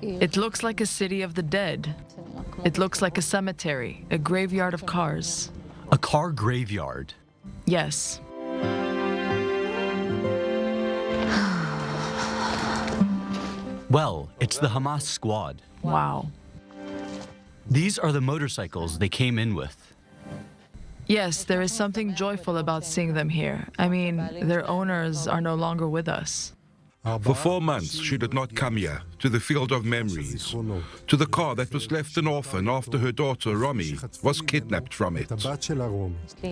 It looks like a city of the dead. It looks like a cemetery, a graveyard of cars. A car graveyard. Yes. Well, it's the Hamas squad. Wow. These are the motorcycles they came in with. Yes, there is something joyful about seeing them here. I mean, their owners are no longer with us. For 4 months, she did not come here, to the field of memories, to the car that was left an orphan after her daughter, Romi, was kidnapped from it.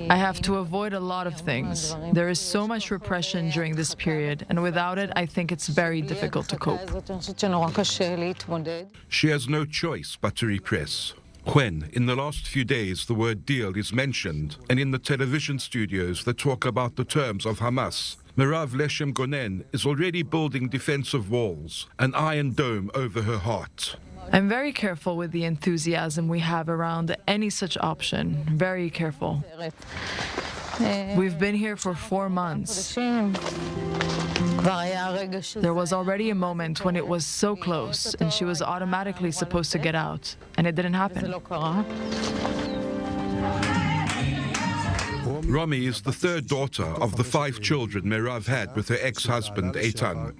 I have to avoid a lot of things. There is so much repression during this period, and without it, I think it's very difficult to cope. She has no choice but to repress. When, in the last few days, the word deal is mentioned, and in the television studios that talk about the terms of Hamas, Romi Gonen is already building defensive walls, an iron dome over her heart. I'm very careful with the enthusiasm we have around any such option. Very careful. We've been here for 4 months. There was already a moment when it was so close and she was automatically supposed to get out, and it didn't happen. Romi is the third daughter of the 5 children Merav had with her ex-husband, Eitan.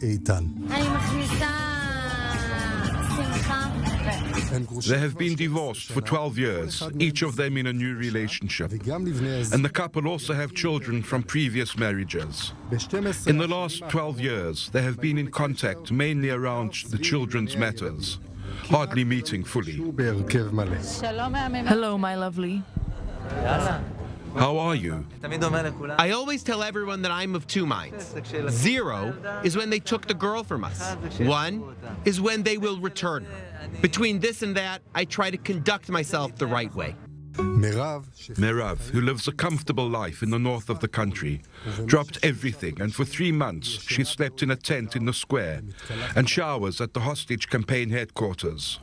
They have been divorced for 12 years, each of them in a new relationship. And the couple also have children from previous marriages. In the last 12 years, they have been in contact mainly around the children's matters, hardly meeting fully. Hello, my lovely. How are you? I always tell everyone that I'm of 2 minds. 0 is when they took the girl from us. 1 is when they will return her. Between this and that, I try to conduct myself the right way. Merav, who lives a comfortable life in the north of the country, dropped everything, and for 3 months she slept in a tent in the square and showers at the hostage campaign headquarters.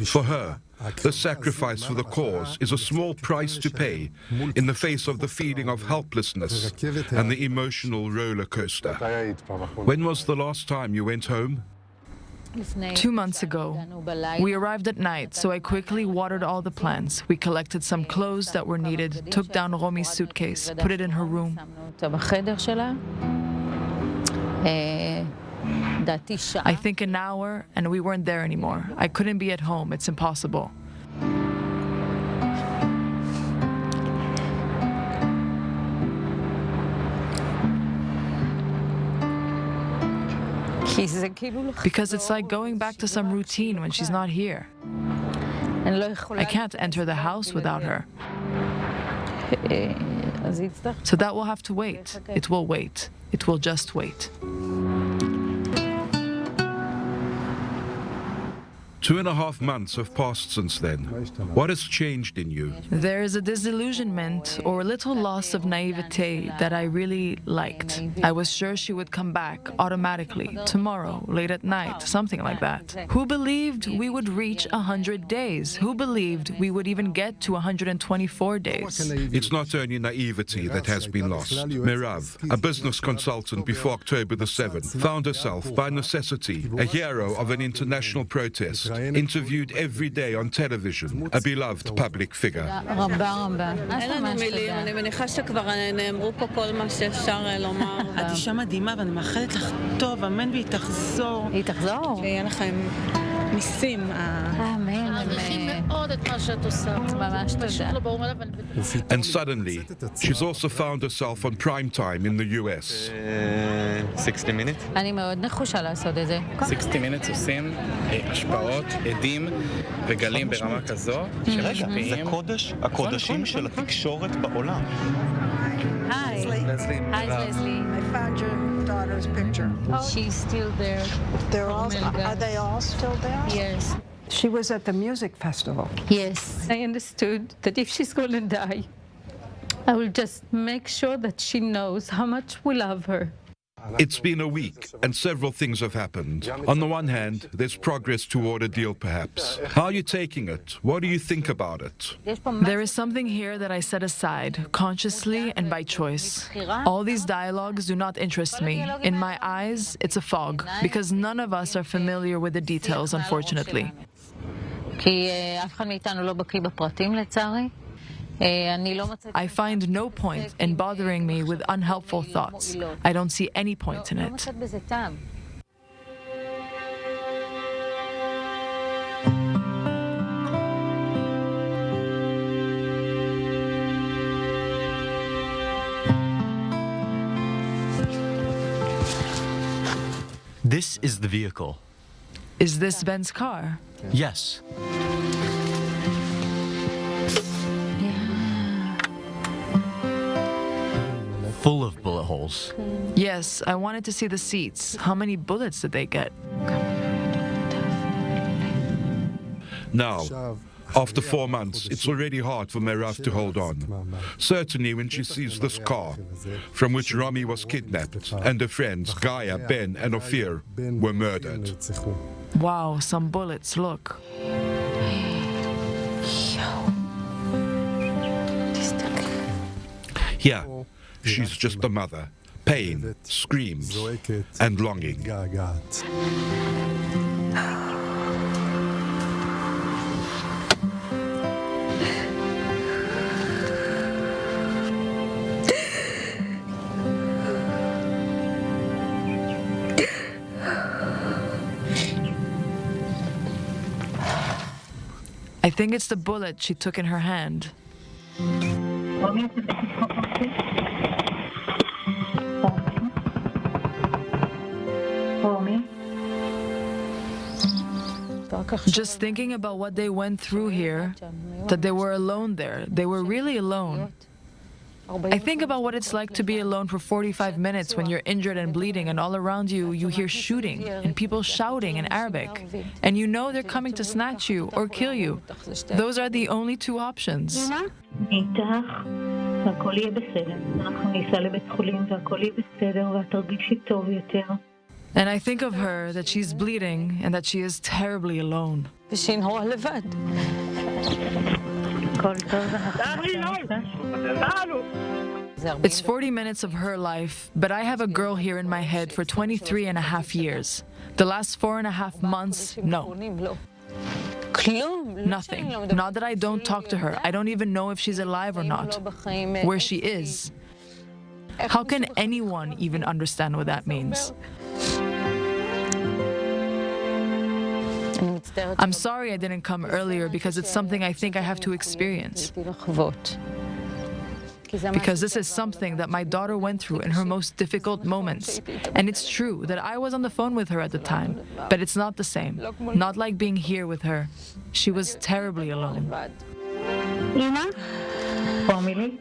For her, the sacrifice for the cause is a small price to pay in the face of the feeling of helplessness and the emotional roller coaster. When was the last time you went home? 2 months ago. We arrived at night, so I quickly watered all the plants. We collected some clothes that were needed, took down Romi's suitcase, put it in her room. I think an hour, and we weren't there anymore. I couldn't be at home. It's impossible. Because it's like going back to some routine when she's not here. I can't enter the house without her. So that will have to wait. It will wait. It will just wait. 2.5 months have passed since then. What has changed in you? There is a disillusionment or a little loss of naivete that I really liked. I was sure she would come back automatically, tomorrow, late at night, something like that. Who believed we would reach 100 days? Who believed we would even get to 124 days? It's not only naivety that has been lost. Merav, a business consultant before October the 7th, found herself, by necessity, a hero of an international protest, interviewed every day on television, a beloved public figure. אין לנו מילים, אני מניחה שכבר נאמרו פה כל מה שאפשר לומר. את אישה מדהימה ואני מאחלת לך טוב, אמן והיא תחזור. היא תחזור? שיהיה לכם ניסים. אמן. מעריכים מאוד את מה שאת עושה. ממש תודה. And suddenly, she's also found herself on prime time in the US. 60 minutes? אני מאוד נחושה לעשות את זה. 60 minutes עושים השפעות, עדים וגלים ברמה כזו שמשפיעים. זה קודש, הקודשים של התקשורת בעולם. Hi. Leslie. Hi, Leslie. I found your daughter's picture. She's still there. Are they all still there? Yes. She was at the music festival. Yes. I understood that if she's going to die, I will just make sure that she knows how much we love her. It's been a week, and several things have happened. On the one hand, there's progress toward a deal, perhaps. How are you taking it? What do you think about it? There is something here that I set aside, consciously and by choice. All these dialogues do not interest me. In my eyes, it's a fog, because none of us are familiar with the details, unfortunately. I find no point in bothering me with unhelpful thoughts. I don't see any point in it. This is the vehicle. Is this Ben's car? Yes. Full of bullet holes. Yes, I wanted to see the seats. How many bullets did they get? Now, after 4 months, it's already hard for Merav to hold on. Certainly when she sees this car, from which Romi was kidnapped, and her friends, Gaia, Ben, and Ophir, were murdered. Wow, some bullets, look. Here, she's just a mother. Pain, screams, and longing. I think it's the bullet she took in her hand. Just thinking about what they went through here, that they were alone there. They were really alone. I think about what it's like to be alone for 45 minutes when you're injured and bleeding, and all around you, you hear shooting and people shouting in Arabic. And you know they're coming to snatch you or kill you. Those are the only two options. And I think of her, that she's bleeding and that she is terribly alone. It's 40 minutes of her life, but I have a girl here in my head for 23 and a half years. The last 4.5 months, no. Nothing. Not that I don't talk to her. I don't even know if she's alive or not, where she is. How can anyone even understand what that means? I'm sorry I didn't come earlier because it's something I think I have to experience. Because this is something that my daughter went through in her most difficult moments. And it's true that I was on the phone with her at the time, but it's not the same. Not like being here with her. She was terribly alone. Ina, family.